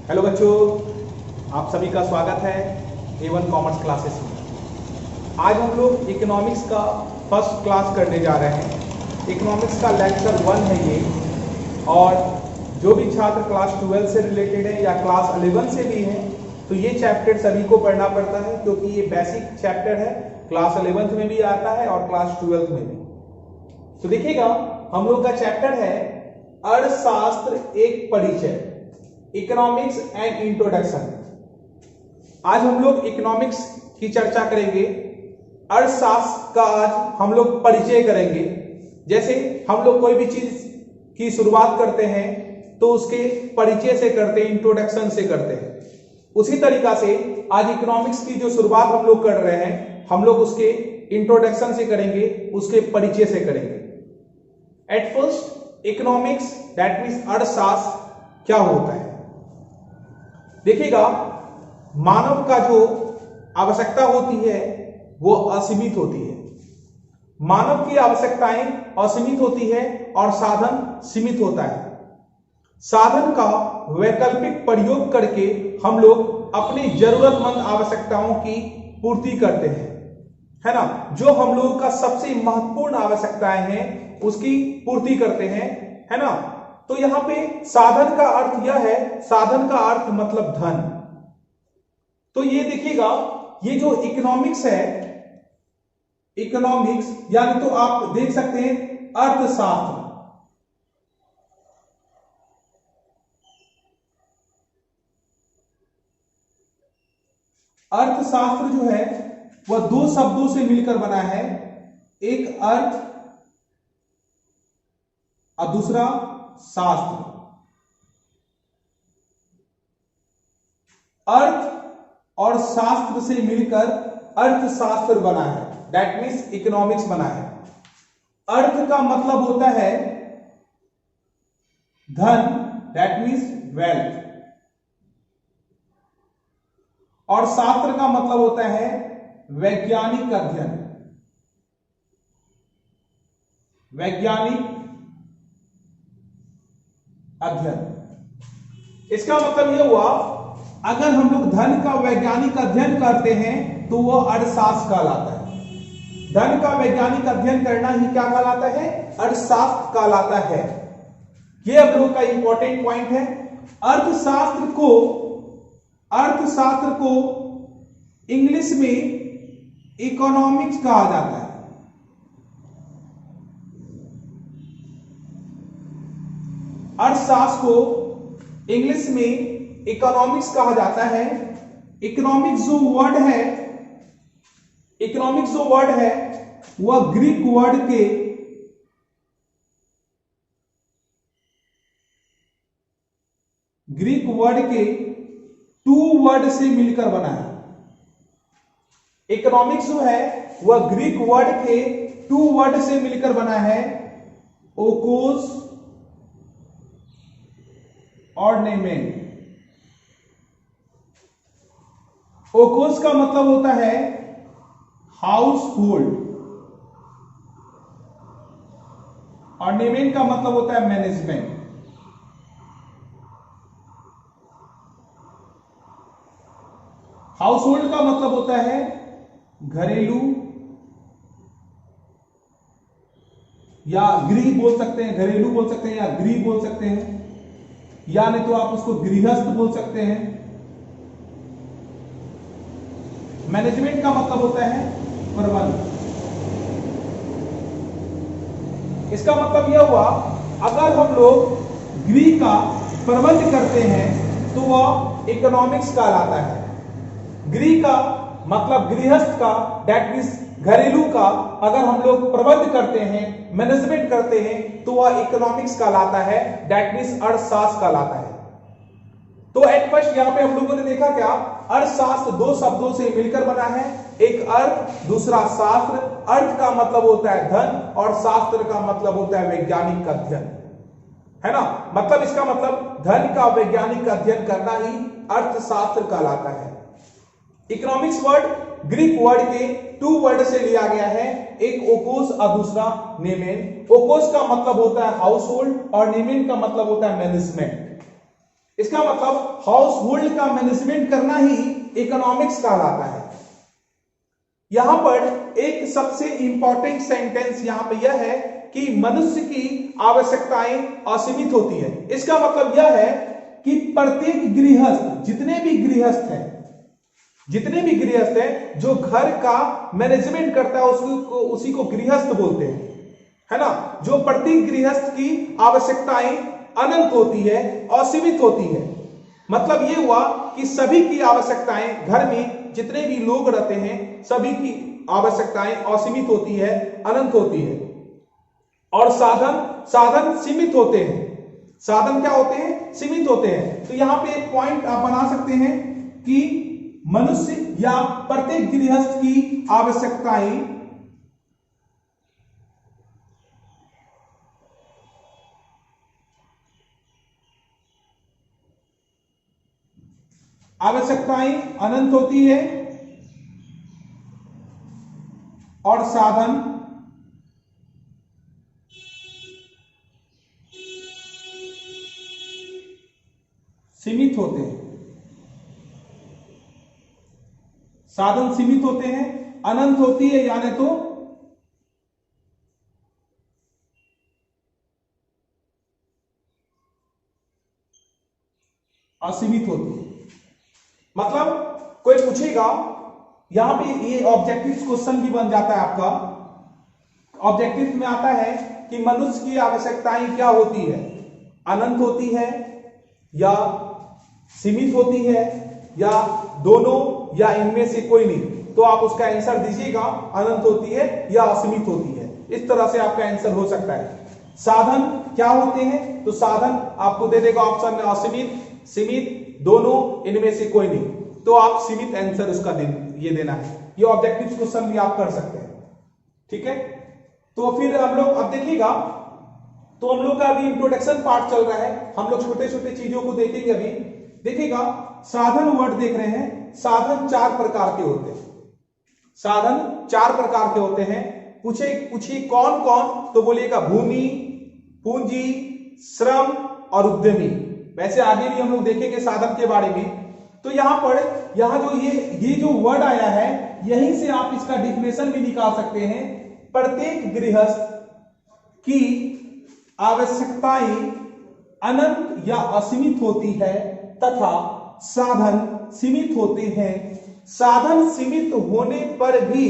Hello बच्चों, आप सभी का स्वागत है A1 कॉमर्स क्लासेस में। आज हम लोग इकोनॉमिक्स का फर्स्ट क्लास करने जा रहे हैं। इकोनॉमिक्स का लेक्चर 1 है ये, और जो भी छात्र क्लास 12 से रिलेटेड है या क्लास 11 से भी हैं तो ये चैप्टर सभी को पढ़ना पड़ता है, क्योंकि ये बेसिक चैप्टर है। क्लास 11th में भी आता है और क्लास 12th में भी। तो देखिएगा, हम लोग का चैप्टर है अर्थशास्त्र एक परिचय, इकोनॉमिक्स एंड इंट्रोडक्शन। आज हम लोग इकोनॉमिक्स की चर्चा करेंगे, अर्थशास्त्र का आज हम लोग परिचय करेंगे। जैसे हम लोग कोई भी चीज की शुरुआत करते हैं तो उसके परिचय से करते हैं, इंट्रोडक्शन से करते हैं। उसी तरीका से आज इकोनॉमिक्स की जो शुरुआत हम लोग कर रहे हैं, हम लोग उसके इंट्रोडक्शन से करेंगे, उसके परिचय से करेंगे। At first, economics that means अर्थशास्त्र क्या होता है। देखिएगा, मानव का जो आवश्यकता होती है वो असीमित होती है। मानव की आवश्यकताएं असीमित होती है और साधन सीमित होता है। साधन का वैकल्पिक प्रयोग करके हम लोग अपनी जरूरतमंद आवश्यकताओं की पूर्ति करते हैं, है ना। जो हम लोगों का सबसे महत्वपूर्ण आवश्यकताएं हैं उसकी पूर्ति करते हैं, है ना। तो यहां पे साधन का अर्थ यह है, साधन का अर्थ मतलब धन। तो ये देखिएगा, ये जो इकोनॉमिक्स है, इकोनॉमिक्स यानी तो आप देख सकते हैं अर्थशास्त्र। अर्थशास्त्र जो है वह दो शब्दों से मिलकर बना है, एक अर्थ और दूसरा शास्त्र। अर्थ और शास्त्र से मिलकर अर्थशास्त्र बना है, दैट मीन्स इकोनॉमिक्स बना है। अर्थ का मतलब होता है धन, दैट मीन्स वेल्थ, और शास्त्र का मतलब होता है वैज्ञानिक अध्ययन, वैज्ञानिक अध्ययन। इसका मतलब यह हुआ, अगर हम लोग धन का वैज्ञानिक अध्ययन करते हैं तो वह अर्थशास्त्र कहलाता है। धन का वैज्ञानिक अध्ययन करना ही क्या कहलाता है? अर्थशास्त्र कहलाता है। यह हम लोग का इंपॉर्टेंट पॉइंट है। अर्थशास्त्र को इंग्लिश में इकोनॉमिक्स कहा जाता है। अर्थशास्त्र को इंग्लिश में इकोनॉमिक्स कहा जाता है। इकोनॉमिक्स जो वर्ड है, इकोनॉमिक्स जो वर्ड है वह ग्रीक वर्ड के टू वर्ड से मिलकर बना है। इकोनॉमिक्स जो है वह ग्रीक वर्ड के टू वर्ड से मिलकर बना है, ओकोस और नेमेन। ओकोस का मतलब होता है हाउस होल्ड और नेमेन का मतलब होता है मैनेजमेंट। हाउस होल्ड का मतलब होता है घरेलू या गृह बोल सकते हैं, घरेलू बोल सकते हैं या गृह बोल सकते हैं, या नहीं तो आप उसको गृहस्थ बोल सकते हैं। मैनेजमेंट का मतलब होता है प्रबंध। इसका मतलब यह हुआ, अगर हम लोग गृह का प्रबंध करते हैं तो वह इकोनॉमिक्स कहलाता है। गृह का मतलब गृहस्थ का, दैट मीन्स घरेलू का, अगर हम लोग प्रबंध करते हैं, मैनेजमेंट करते हैं तो वह इकोनॉमिक्स कहलाता है, दैट मीन्स अर्थशास्त्र कहलाता है। तो एट फर्स्ट यहां पे हम लोगों ने देखा क्या, अर्थशास्त्र दो शब्दों से मिलकर बना है, एक अर्थ दूसरा शास्त्र। अर्थ का मतलब होता है धन और शास्त्र का मतलब होता है वैज्ञानिक अध्ययन, है ना। मतलब इसका मतलब धन का वैज्ञानिक अध्ययन करना ही अर्थशास्त्र कहलाता है। इकोनॉमिक्स वर्ड ग्रीक वर्ड के टू वर्ड से लिया गया है, एक ओकोस और दूसरा नेमेन। ओकोस का मतलब होता है हाउस होल्ड और नेमेन का मतलब होता है मैनेजमेंट। इसका मतलब हाउस होल्ड का मैनेजमेंट करना ही इकोनॉमिक्स कहलाता है। यहां पर एक सबसे इंपॉर्टेंट सेंटेंस यहां पर यह है कि मनुष्य की आवश्यकताएं असीमित होती है। इसका मतलब यह है कि प्रत्येक गृहस्थ, जितने भी गृहस्थ हैं जो घर का मैनेजमेंट करता है उसी को गृहस्थ बोलते हैं, है ना। जो प्रत्येक गृहस्थ की आवश्यकताएं अनंत होती है, असीमित होती है। मतलब ये हुआ कि सभी की आवश्यकताएं, घर में जितने भी लोग रहते हैं सभी की आवश्यकताएं असीमित होती है, अनंत होती है। और साधन सीमित होते हैं। साधन क्या होते हैं? सीमित होते हैं। तो यहां पे एक पॉइंट आप बना सकते हैं कि मनुष्य या प्रत्येक गृहस्थ की आवश्यकताएं अनंत होती है और साधन सीमित होते हैं। साधन सीमित होते हैं, अनंत होती है यानी तो असीमित होती है। मतलब कोई पूछेगा, यहां पे ये ऑब्जेक्टिव क्वेश्चन भी बन जाता है आपका। ऑब्जेक्टिव में आता है कि मनुष्य की आवश्यकताएं क्या होती है, अनंत होती है या सीमित होती है या दोनों या इनमें से कोई नहीं। तो आप उसका आंसर दीजिएगा, अनंत होती है या असीमित होती है। इस तरह से आपका आंसर हो सकता है। साधन क्या होते हैं? तो साधन आपको दे देगा ऑप्शन में असीमित, सीमित, दोनों, इनमें से कोई नहीं। तो आप सीमित आंसर उसका ये देना है। ये ऑब्जेक्टिव क्वेश्चन भी आप कर सकते हैं, ठीक है। तो फिर हम लोग अब देखिएगा, तो हम लोग का अभी इंट्रोडक्शन पार्ट चल रहा है। हम लोग छोटे छोटे चीजों को देखेंगे। अभी देखिएगा, साधन वर्ड देख रहे हैं। साधन 4 प्रकार के होते हैं। साधन 4 प्रकार के होते हैं। पूछिए कौन कौन? तो बोलिएगा भूमि, पूंजी, श्रम और उद्यमी। वैसे आगे भी हम लोग देखेंगे साधन के बारे में। तो यहां जो ये जो वर्ड आया है, यहीं से आप इसका डिफिनेशन भी निकाल सकते हैं। प्रत्येक गृहस्थ की आवश्यकताएं अनंत या असीमित होती है तथा साधन सीमित होते हैं। साधन सीमित होने पर भी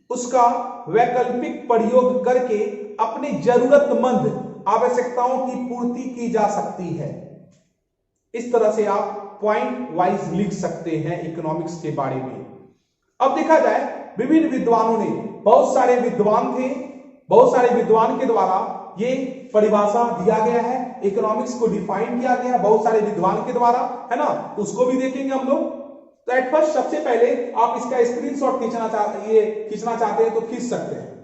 उसका वैकल्पिक प्रयोग करके अपनी जरूरतमंद आवश्यकताओं की पूर्ति की जा सकती है। इस तरह से आप पॉइंट वाइज लिख सकते हैं इकोनॉमिक्स के बारे में। अब देखा जाए, विभिन्न विद्वानों ने, बहुत सारे विद्वान थे, बहुत सारे विद्वान के द्वारा ये परिभाषा दिया गया है, इकोनॉमिक्स को डिफाइन किया गया है बहुत सारे विद्वान के द्वारा, है ना। तो उसको भी देखेंगे हम लोग। तो एट फर्स्ट सबसे पहले आप इसका स्क्रीनशॉट खींचना चाहते हैं तो खींच सकते हैं।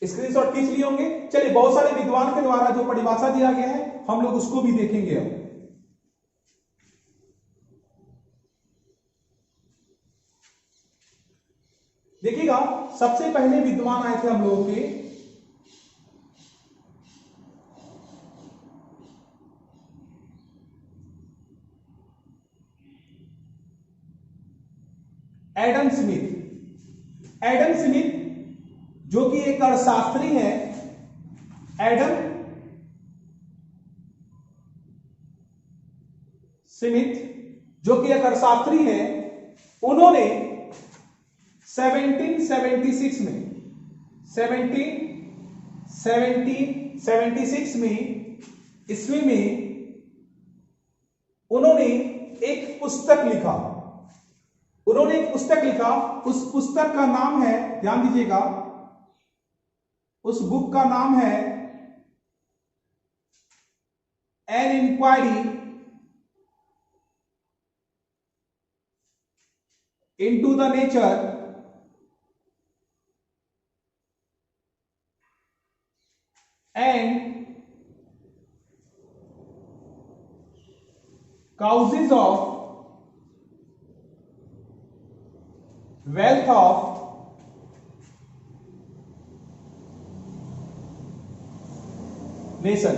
स्क्रीनशॉट खींच लिए होंगे। चलिए, बहुत सारे विद्वान के द्वारा जो परिभाषा दिया गया है हम लोग उसको भी देखेंगे। अब देखिएगा, सबसे पहले विद्वान आए थे हम लोगों के एडम स्मिथ। एडम स्मिथ जो कि एक अर्थशास्त्री है, एडम स्मिथ जो कि एक अर्थशास्त्री है, उन्होंने 1776 में ईस्वी में उन्होंने एक पुस्तक लिखा। उस पुस्तक का नाम है, ध्यान दीजिएगा, उस बुक का नाम है an inquiry into the nature and causes of wealth of nation.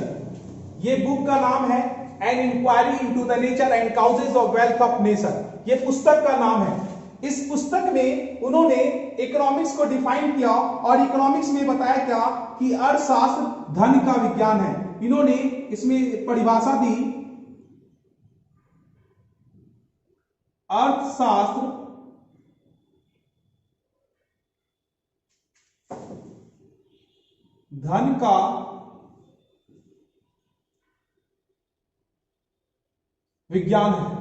ये बुक का नाम है an inquiry into the nature and causes of wealth of nation. ये पुस्तक का नाम है। इस पुस्तक में उन्होंने इकोनॉमिक्स को डिफाइन किया और इकोनॉमिक्स में बताया क्या कि अर्थशास्त्र धन का विज्ञान है। इन्होंने इसमें परिभाषा दी, अर्थशास्त्र धन का विज्ञान है।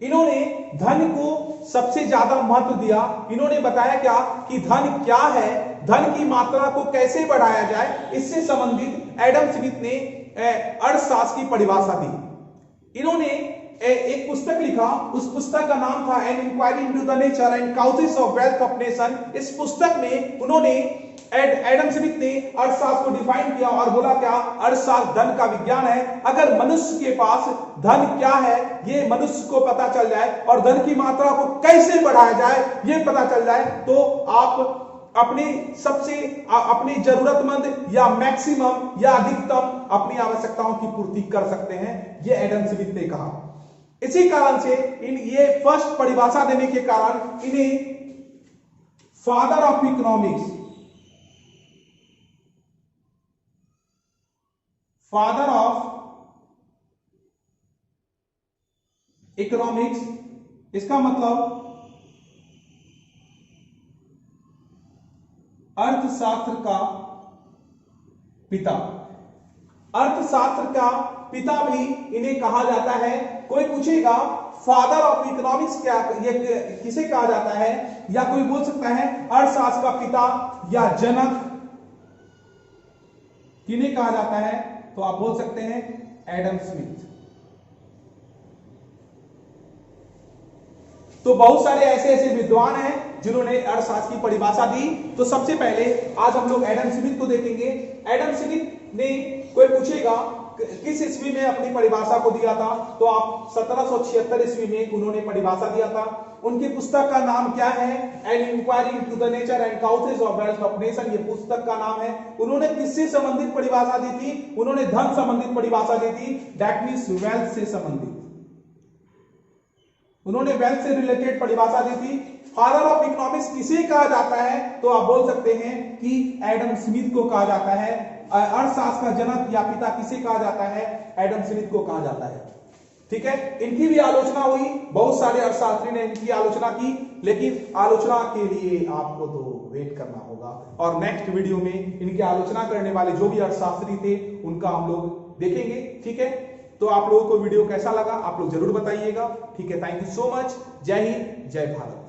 इन्होंने धन को सबसे ज्यादा महत्व दिया। इन्होंने बताया क्या कि धन क्या है, धन की मात्रा को कैसे बढ़ाया जाए, इससे संबंधित एडम स्मिथ ने अर्थशास्त्र की परिभाषा दी। इन्होंने एक पुस्तक लिखा, उस पुस्तक का नाम था an inquiry into the nature and causes of wealth of nation. इस पुस्तक में उन्होंने एडम स्मिथ ने अर्थशास्त्र को डिफाइन किया और बोला क्या, अर्थशास्त्र धन का विज्ञान है। अगर मनुष्य के पास धन क्या है ये मनुष्य को पता चल जाए और धन की मात्रा को कैसे बढ़ाया जाए ये पता चल जाए तो आप अपनी जरूरतमंद या मैक्सिमम या अधिकतम अपनी आवश्यकताओं की पूर्ति कर सकते हैं, ये एडम स्मिथ ने कहा। इसी कारण से ये फर्स्ट परिभाषा देने के कारण इन्हें father of economics, father of economics, इसका मतलब अर्थशास्त्र का पिता। अर्थशास्त्र का पिता भी इन्हें कहा जाता है। कोई पूछेगा फादर ऑफ इकोनॉमिक्स क्या, ये किसे कहा जाता है, या कोई बोल सकता है अर्थशास्त्र का पिता या जनक किन्हें कहा जाता है, तो आप बोल सकते हैं एडम स्मिथ। तो बहुत सारे ऐसे विद्वान हैं जिन्होंने अर्थशास्त्र की परिभाषा दी। तो सबसे पहले आज हम लोग एडम स्मिथ को देखेंगे। एडम स्मिथ ने, कोई पूछेगा किस ईस्वी में अपनी परिभाषा को दिया था, तो आप 1776 ईस्वी में उन्होंने परिभाषा दिया था। उनकी पुस्तक का नाम क्या है, an inquiry into the nature and causes of wealth of nation, ये पुस्तक का नाम है। उन्होंने किससे संबंधित परिभाषा दी थी, उन्होंने धन संबंधित परिभाषा दी थी, दैट मींस वेल्थ से संबंधित। उन्होंने वेल्थ से रिलेटेड परिभाषा दी थी। फादर ऑफ इकोनॉमिक्स किसे कहा जाता है, तो आप बोल सकते हैं कि एडम स्मिथ को कहा जाता है। अर्थशास्त्र का जनक या पिता किसे कहा जाता है, एडम स्मिथ को कहा जाता है। ठीक है, इनकी भी आलोचना हुई, बहुत सारे अर्थशास्त्री ने इनकी आलोचना की, लेकिन आलोचना के लिए आपको तो वेट करना होगा और नेक्स्ट वीडियो में इनकी आलोचना करने वाले जो भी अर्थशास्त्री थे उनका हम लोग देखेंगे। ठीक है, तो आप लोगों को वीडियो कैसा लगा आप लोग जरूर बताइएगा। ठीक है, थैंक यू सो मच। जय हिंद, जय भारत।